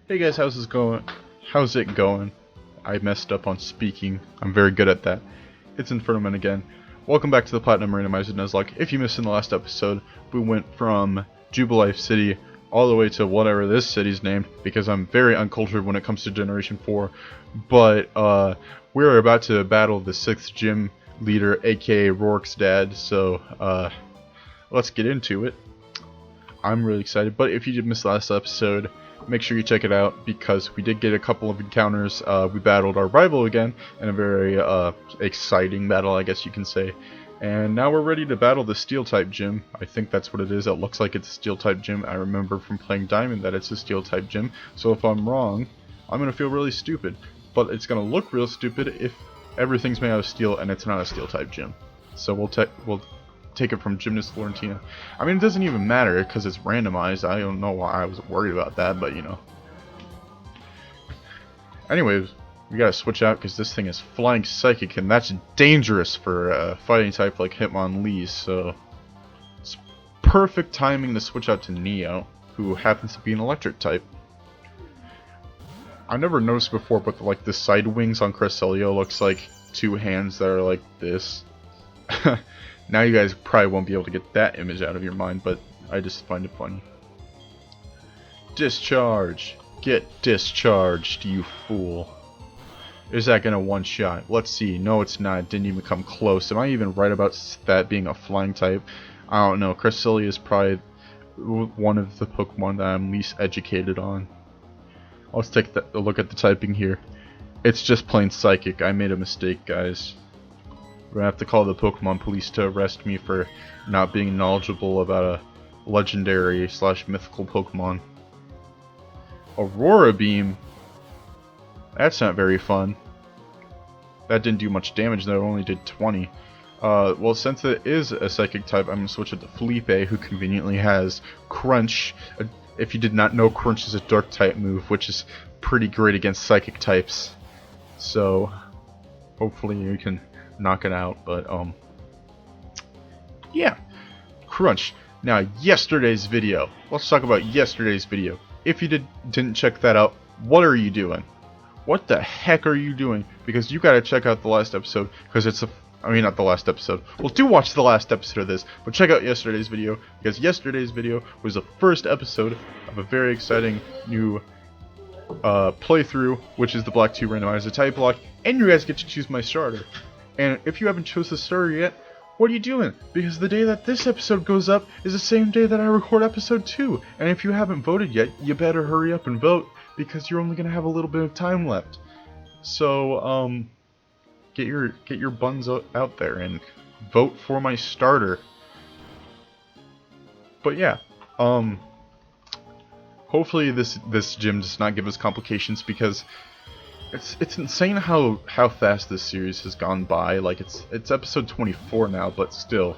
Hey guys, how's this going? How's it going? I messed up on speaking. I'm very good at that. It's Infernoman again. Welcome back to the Platinum Randomizer Nuzlocke. If you missed in the last episode, we went from Jubilife City all the way to whatever this city's named, because I'm very uncultured when it comes to Generation 4. But we're about to battle the 6th gym leader, aka Rourke's dad, so let's get into it. I'm really excited, but if you did miss the last episode, make sure you check it out, because we did get a couple of encounters. We battled our rival again in a very exciting battle, I guess you can say. And now we're ready to battle the Steel-type gym. I think that's what it is. It looks like it's a Steel-type gym. I remember from playing Diamond that it's a Steel-type gym. So if I'm wrong, I'm going to feel really stupid. But it's going to look real stupid if everything's made out of steel and it's not a Steel-type gym. So we'll take it from Gymnast Florentina. I mean, it doesn't even matter because it's randomized. I don't know why I was worried about that, but you know. Anyways, we gotta switch out because this thing is flying psychic, and that's dangerous for a fighting type like Hitmonlee. So it's perfect timing to switch out to Neo, who happens to be an electric type. I never noticed before, but like the side wings on Cresselia looks like two hands that are like this. Now you guys probably won't be able to get that image out of your mind, but I just find it funny. Discharge! Get discharged, you fool. Is that gonna one-shot? Let's see. No, it's not. It didn't even come close. Am I even right about that being a flying type? I don't know. Cresselia is probably one of the Pokemon that I'm least educated on. Let's take a look at the typing here. It's just plain psychic. I made a mistake, guys. We're gonna have to call the Pokemon police to arrest me for not being knowledgeable about a legendary / mythical Pokemon. Aurora Beam? That's not very fun. That didn't do much damage though, it only did 20. Well, since it is a psychic type, I'm gonna switch it to Felipe, who conveniently has Crunch. If you did not know, Crunch is a dark type move, which is pretty great against psychic types. So, hopefully you can knock it out, but yeah, Crunch. Now, yesterday's video. Let's talk about yesterday's video. If you didn't check that out, what are you doing? What the heck are you doing? Because you gotta check out the last episode, because it's I mean, not the last episode. Well, do watch the last episode of this, but check out yesterday's video, because yesterday's video was the first episode of a very exciting new playthrough, which is the Black 2 Randomizer Type Lock, and you guys get to choose my starter. And if you haven't chosen the starter yet, what are you doing? Because the day that this episode goes up is the same day that I record episode 2. And if you haven't voted yet, you better hurry up and vote, because you're only going to have a little bit of time left. So, get your buns out there and vote for my starter. But yeah, hopefully this gym does not give us complications, because it's insane how fast this series has gone by. Like it's episode 24 now, but still,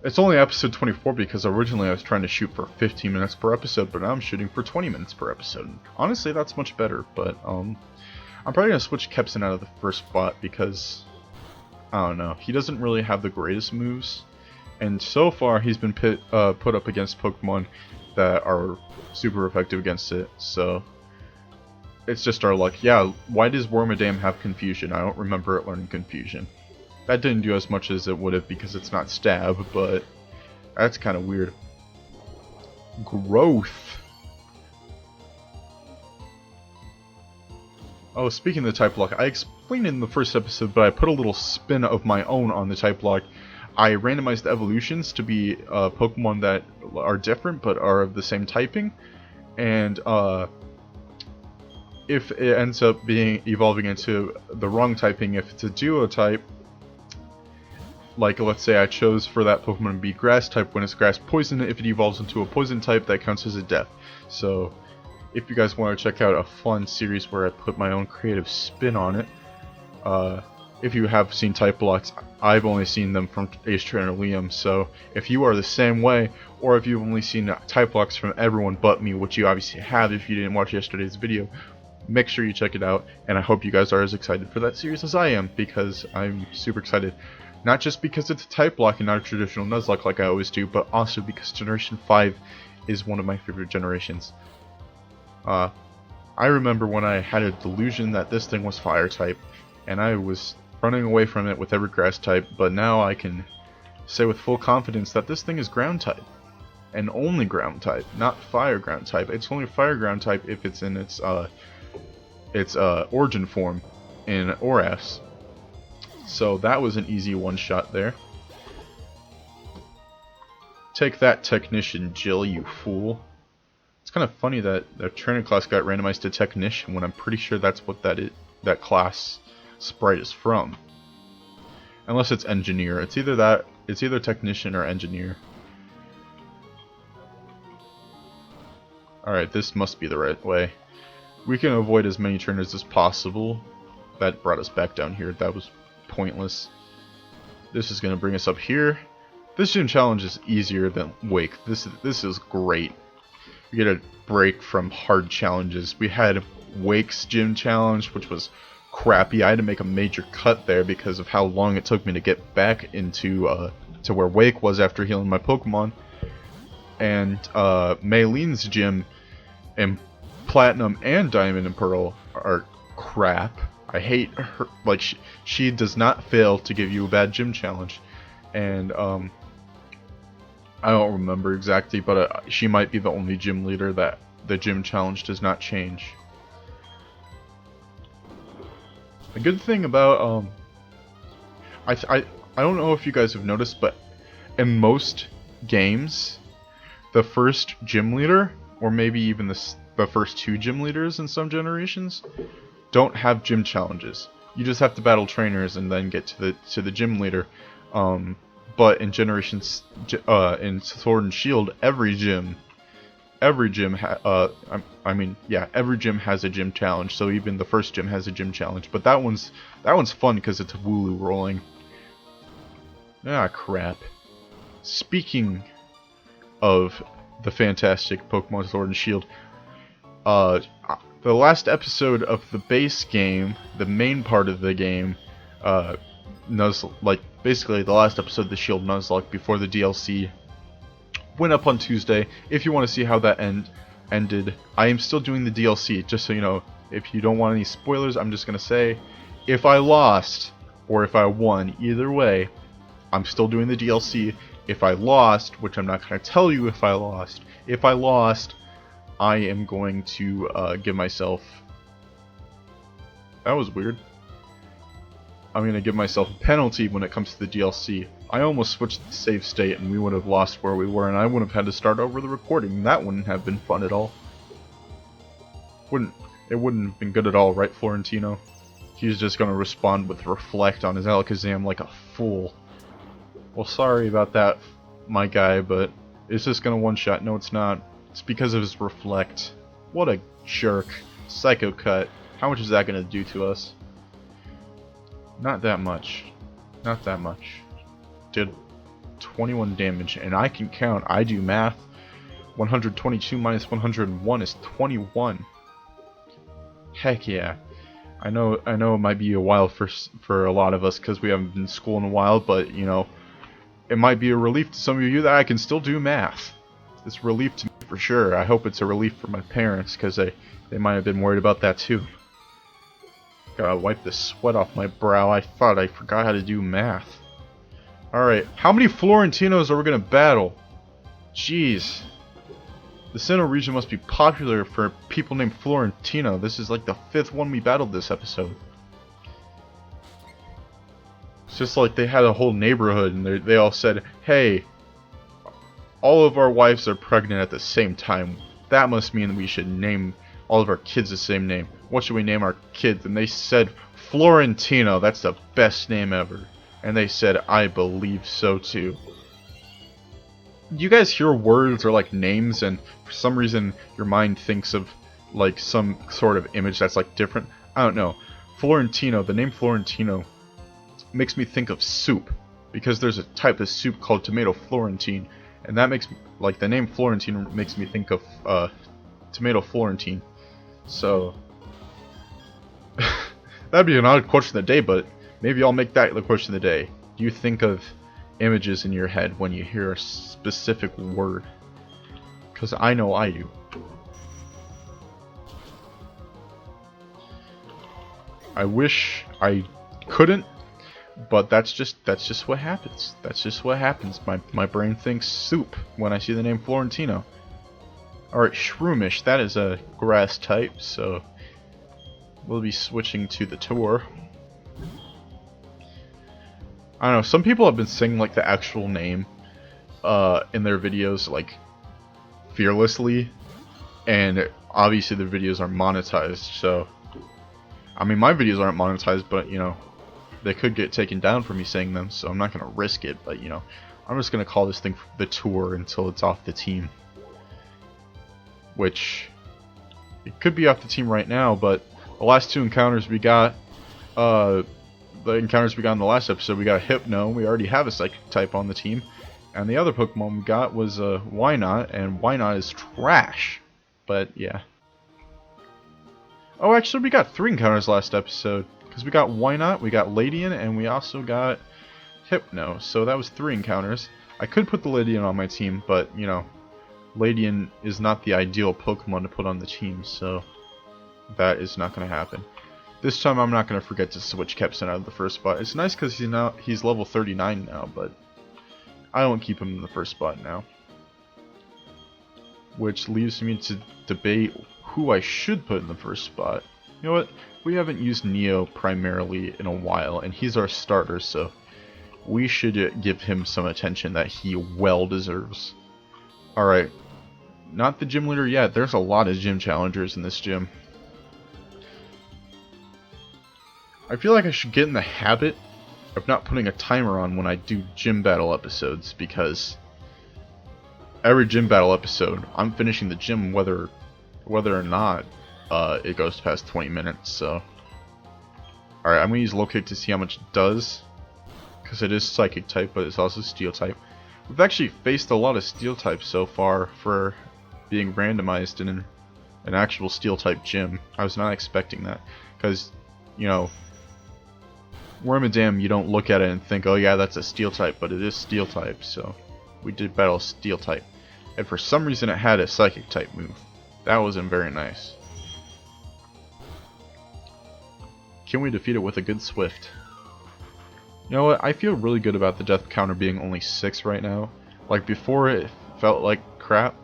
it's only episode 24 because originally I was trying to shoot for 15 minutes per episode, but now I'm shooting for 20 minutes per episode. Honestly, that's much better. But I'm probably gonna switch Kepson out of the first spot, because I don't know, he doesn't really have the greatest moves, and so far he's been put up against Pokemon that are super effective against it. So it's just our luck. Yeah, why does Wormadam have Confusion? I don't remember it learning Confusion. That didn't do as much as it would have because it's not Stab, but that's kind of weird. Growth. Oh, speaking of the Type Lock, I explained it in the first episode, but I put a little spin of my own on the Type Lock. I randomized the evolutions to be Pokemon that are different but are of the same typing, and if it ends up evolving into the wrong typing, if it's a duo type, like let's say I chose for that Pokemon to be grass type, when it's grass poison, if it evolves into a poison type, that counts as a death. So if you guys want to check out a fun series where I put my own creative spin on it, if you have seen Type Locks, I've only seen them from Ace Trainer Liam, so if you are the same way, or if you've only seen Type Locks from everyone but me, which you obviously have if you didn't watch yesterday's video, make sure you check it out, and I hope you guys are as excited for that series as I am, because I'm super excited. Not just because it's a Type Lock and not a traditional Nuzlocke like I always do, but also because Generation 5 is one of my favorite generations. I remember when I had a delusion that this thing was fire type, and I was running away from it with every grass type, but now I can say with full confidence that this thing is ground type. And only ground type, not fire ground type. It's only fire ground type if it's in its origin form in ORAS. So that was an easy one shot there. Take that, Technician Jill, you fool. It's kind of funny that the trainer class got randomized to Technician when I'm pretty sure that's what that class sprite is from. Unless it's Engineer. It's either Technician or Engineer. Alright, this must be the right way. We can avoid as many trainers as possible. That brought us back down here. That was pointless. This is going to bring us up here. This gym challenge is easier than Wake. This is great. We get a break from hard challenges. We had Wake's gym challenge, which was crappy. I had to make a major cut there because of how long it took me to get back into to where Wake was after healing my Pokemon. And Maylene's gym in Platinum and Diamond and Pearl are crap. I hate her. Like, she does not fail to give you a bad gym challenge. And I don't remember exactly, but she might be the only gym leader that the gym challenge does not change. A good thing about I don't know if you guys have noticed, but in most games, the first gym leader, or maybe even the first two gym leaders in some generations, don't have gym challenges. You just have to battle trainers and then get to the gym leader. But in generations, in Sword and Shield, every gym has a gym challenge. So even the first gym has a gym challenge. But that one's fun because it's Wooloo rolling. Ah, crap. Speaking of the fantastic Pokemon Sword and Shield, the last episode of the base game, the main part of the game, basically the last episode of the Shield Nuzlocke before the DLC, went up on Tuesday. If you want to see how that ended, I am still doing the DLC, just so you know. If you don't want any spoilers, I'm just going to say, if I lost, or if I won, either way, I'm still doing the DLC. If I lost, which I'm not going to tell you if I lost, I am going to give myself... That was weird. I'm going to give myself a penalty when it comes to the DLC. I almost switched the save state and we would have lost where we were, and I would have had to start over the recording. That wouldn't have been fun at all. It wouldn't have been good at all, right, Florentino? He's just going to respond with Reflect on his Alakazam like a fool. Well, sorry about that, my guy, but it's just going to one-shot. No, it's not. It's because of his Reflect. What a jerk. Psycho Cut. How much is that going to do to us? Not that much. Not that much. Did 21 damage, and I can count. I do math. 122 minus 101 is 21. Heck yeah. I know it might be a while for a lot of us because we haven't been in school in a while, but you know, it might be a relief to some of you that I can still do math. It's a relief to me for sure. I hope it's a relief for my parents because they might have been worried about that too. Gotta wipe the sweat off my brow. I thought I forgot how to do math. Alright, how many Florentinos are we gonna battle? Jeez. The Sinnoh region must be popular for people named Florentino. This is like the 5th one we battled this episode. It's just like they had a whole neighborhood and they all said, hey, all of our wives are pregnant at the same time. That must mean we should name all of our kids the same name. What should we name our kids? And they said, Florentino. That's the best name ever. And they said, I believe so too. You guys hear words or like names and for some reason your mind thinks of like some sort of image that's like different? I don't know. Florentino, the name Florentino makes me think of soup because there's a type of soup called tomato Florentine, and that makes like the name Florentine makes me think of tomato Florentine. So that'd be an odd question of the day, but maybe I'll make that the question of the day. Do you think of images in your head when you hear a specific word? Because I know I do. I wish I couldn't, but that's just what happens. That's just what happens. My brain thinks soup when I see the name Florentino. Alright, Shroomish, that is a grass type, so we'll be switching to the tour. I don't know, some people have been saying like the actual name in their videos like fearlessly, and obviously their videos are monetized, so I mean my videos aren't monetized, but you know, they could get taken down for me saying them, so I'm not gonna risk it, but you know, I'm just gonna call this thing the tour until it's off the team. Which, it could be off the team right now, but the last two encounters we got, the encounters we got in the last episode, we got a Hypno, we already have a Psychic type on the team, and the other Pokemon we got was Wynot, and Wynot is trash, but yeah. Oh, actually we got 3 encounters last episode, because we got Wynot, we got Ladian, and we also got Hypno, so that was 3 encounters. I could put the Ladian on my team, but you know, Ladian is not the ideal Pokemon to put on the team, so that is not going to happen. This time I'm not going to forget to switch Kepson out of the first spot. It's nice because he's level 39 now, but I won't keep him in the first spot now. Which leaves me to debate who I should put in the first spot. You know what? We haven't used Neo primarily in a while, and he's our starter, so we should give him some attention that he well deserves. Alright, not the gym leader yet. There's a lot of gym challengers in this gym. I feel like I should get in the habit of not putting a timer on when I do gym battle episodes, because every gym battle episode, I'm finishing the gym whether or not it goes past 20 minutes, so. Alright, I'm going to use Locate to see how much it does, because it is Psychic type, but it's also Steel type. We've actually faced a lot of Steel types so far for being randomized in an actual Steel type gym. I was not expecting that, because, you know, Wormadam, you don't look at it and think, oh yeah, that's a Steel type, but it is Steel type, so we did battle Steel type. And for some reason it had a Psychic type move. That wasn't very nice. Can we defeat it with a good Swift? You know what, I feel really good about the death counter being only 6 right now. Like before it felt like crap.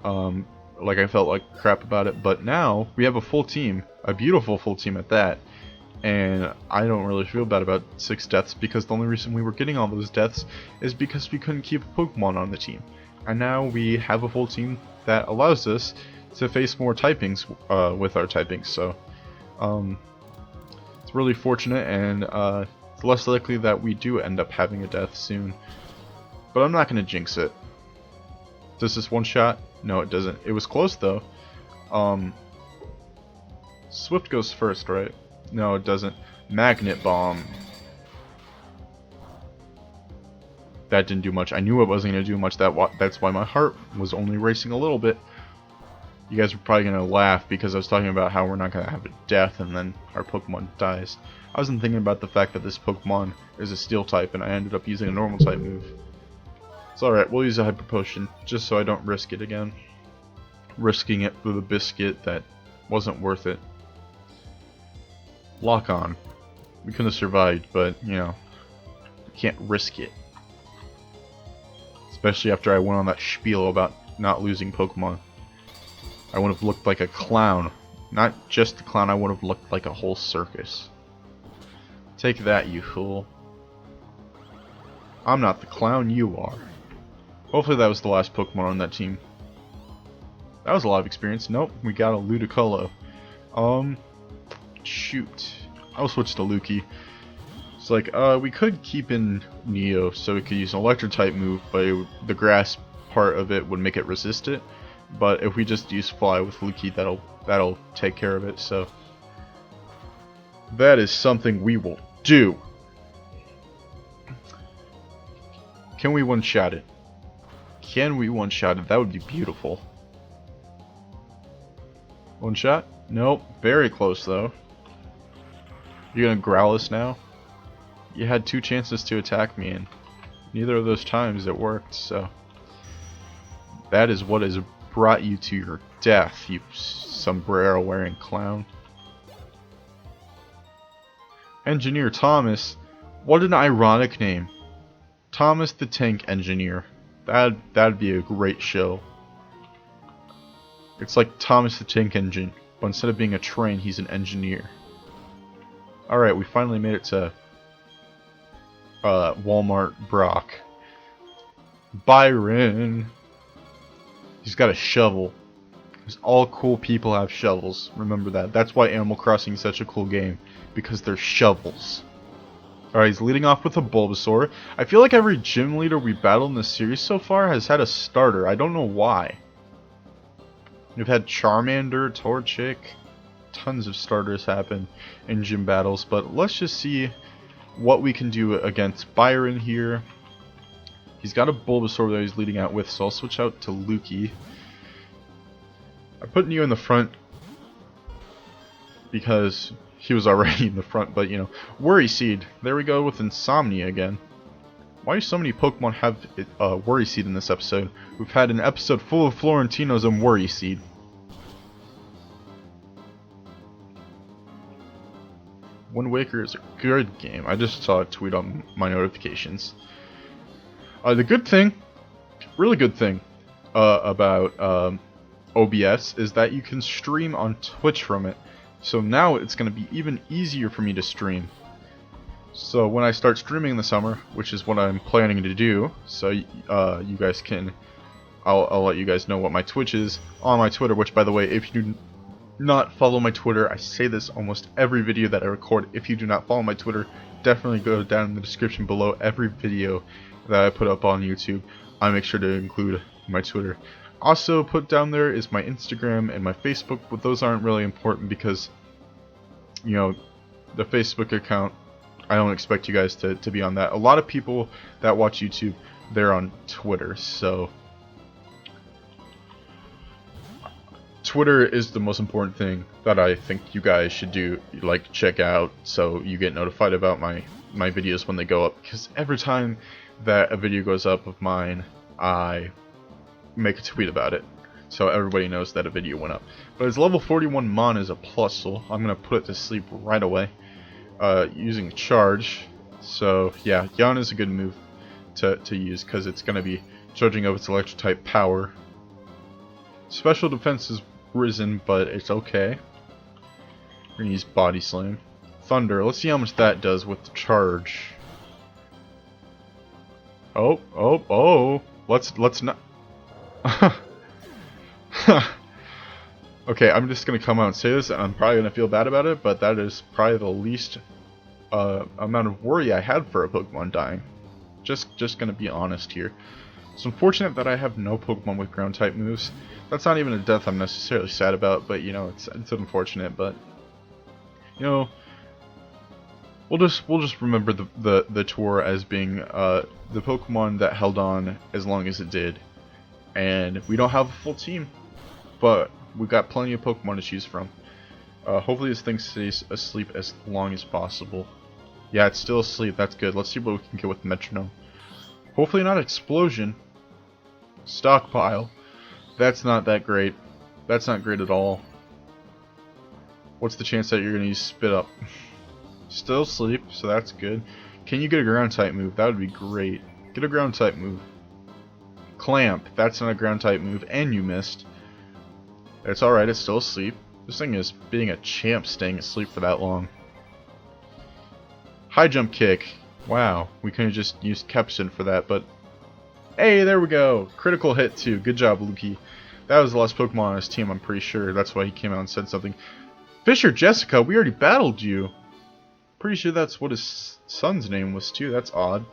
Like I felt like crap about it, but now we have a full team. A beautiful full team at that. And I don't really feel bad about 6 deaths, because the only reason we were getting all those deaths is because we couldn't keep a Pokemon on the team. And now we have a full team that allows us to face more typings with our typings, so it's really fortunate, and it's less likely that we do end up having a death soon. But I'm not going to jinx it. Does this one shot? No, it doesn't. It was close though. Swift goes first, right? No, it doesn't. Magnet Bomb. That didn't do much. I knew it wasn't going to do much. That's why my heart was only racing a little bit. You guys are probably going to laugh because I was talking about how we're not going to have a death and then our Pokemon dies. I wasn't thinking about the fact that this Pokemon is a Steel type and I ended up using a normal type move. It's alright, we'll use a Hyper Potion just so I don't risk it again. Risking it for the biscuit that wasn't worth it. Lock on. We could have survived, but, you know, you can't risk it. Especially after I went on that spiel about not losing Pokemon. I would have looked like a clown. Not just a clown, I would have looked like a whole circus. Take that, you fool. I'm not the clown, you are. Hopefully that was the last Pokemon on that team. That was a lot of experience. Nope, we got a Ludicolo. Shoot. I'll switch to Luki. It's like, we could keep in Neo so we could use an Electric type move, but the grass part of it would make it resist it. But if we just use Fly with Luki, that'll take care of it, so that is something we will do. Can we one-shot it? Can we one-shot it? That would be beautiful. One shot? Nope. Very close, though. You're gonna growl us now? You had 2 chances to attack me, and neither of those times it worked, so that is what has brought you to your death, you sombrero-wearing clown. Engineer Thomas. What an ironic name. Thomas the Tank Engineer. That'd be a great show. It's like Thomas the Tank Engine, but instead of being a train, he's an engineer. Alright, we finally made it to Walmart Brock. Byron. He's got a shovel. Because all cool people have shovels. Remember that. That's why Animal Crossing is such a cool game. Because they're shovels. Alright, he's leading off with a Bulbasaur. I feel like every gym leader we battled in this series so far has had a starter. I don't know why. We've had Charmander, Torchic. Tons of starters happen in gym battles. But let's just see what we can do against Byron here. He's got a Bulbasaur that he's leading out with, so I'll switch out to Lukey. I'm putting you in the front because he was already in the front, but you know, Worry Seed. There we go with Insomnia again. Why do so many Pokemon have Worry Seed in this episode? We've had an episode full of Florentinos and Worry Seed. Wind Waker is a good game. I just saw a tweet on my notifications. The good thing, really good thing, about OBS is that you can stream on Twitch from it. So now it's going to be even easier for me to stream. So when I start streaming in the summer, which is what I'm planning to do, so you guys can, I'll let you guys know what my Twitch is on my Twitter, which by the way, if you do not follow my Twitter, I say this almost every video that I record. If you do not follow my Twitter, definitely go down in the description below every video that I put up on YouTube. I make sure to include my Twitter. Also put down there is my Instagram and my Facebook, but those aren't really important because, you know, the Facebook account, I don't expect you guys to be on that. A lot of people that watch YouTube, they're on Twitter, so Twitter is the most important thing that I think you guys should do, like check out, so you get notified about my videos when they go up, because every time that a video goes up of mine, I make a tweet about it, so everybody knows that a video went up. But his level 41 Mon is a plus, so I'm going to put it to sleep right away, using Charge. So yeah, Yawn is a good move to use, because it's going to be charging up its electric type power. Special defense is risen, but it's okay. We're going to use Body Slam. Thunder, let's see how much that does with the Charge. Oh, let's not. Okay, I'm just gonna come out and say this, and I'm probably gonna feel bad about it, but that is probably the least amount of worry I had for a Pokemon dying. Just gonna be honest here. It's unfortunate that I have no Pokemon with ground type moves. That's not even a death I'm necessarily sad about, but you know, it's unfortunate. But you know, we'll just remember the tour as being the Pokemon that held on as long as it did. And we don't have a full team, but we got plenty of Pokemon to choose from. Hopefully this thing stays asleep as long as possible. Yeah, it's still asleep. That's good. Let's see what we can get with Metronome. Hopefully not Explosion. Stockpile. That's not that great. That's not great at all. What's the chance that you're going to use Spit Up? Still asleep, so that's good. Can you get a ground type move? That would be great. Get a ground type move. Clamp. That's not a ground type move, and you missed. It's alright, it's still asleep. This thing is being a champ staying asleep for that long. High jump kick. Wow, we could have just used Capstan for that, but hey, there we go. Critical hit too. Good job, Lukey. That was the last Pokemon on his team, I'm pretty sure. That's why he came out and said something. Fisher Jessica, we already battled you. Pretty sure that's what his son's name was too. That's odd.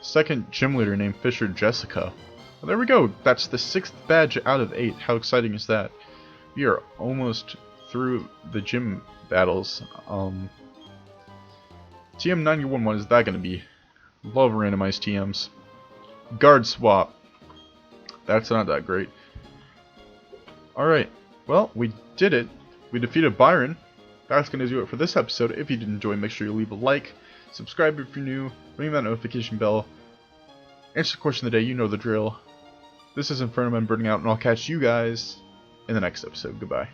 Second gym leader named Fisher Jessica. Well, there we go. That's the 6th badge out of 8. How exciting is that? We are almost through the gym battles. TM91, what is that going to be? Love randomized TMs. Guard swap. That's not that great. Alright. Well, we did it. We defeated Byron. That's going to do it for this episode. If you did enjoy, make sure you leave a like. Subscribe if you're new. Ring that notification bell. Answer the question of the day. You know the drill. This is Inferno Man burning out, and I'll catch you guys in the next episode. Goodbye.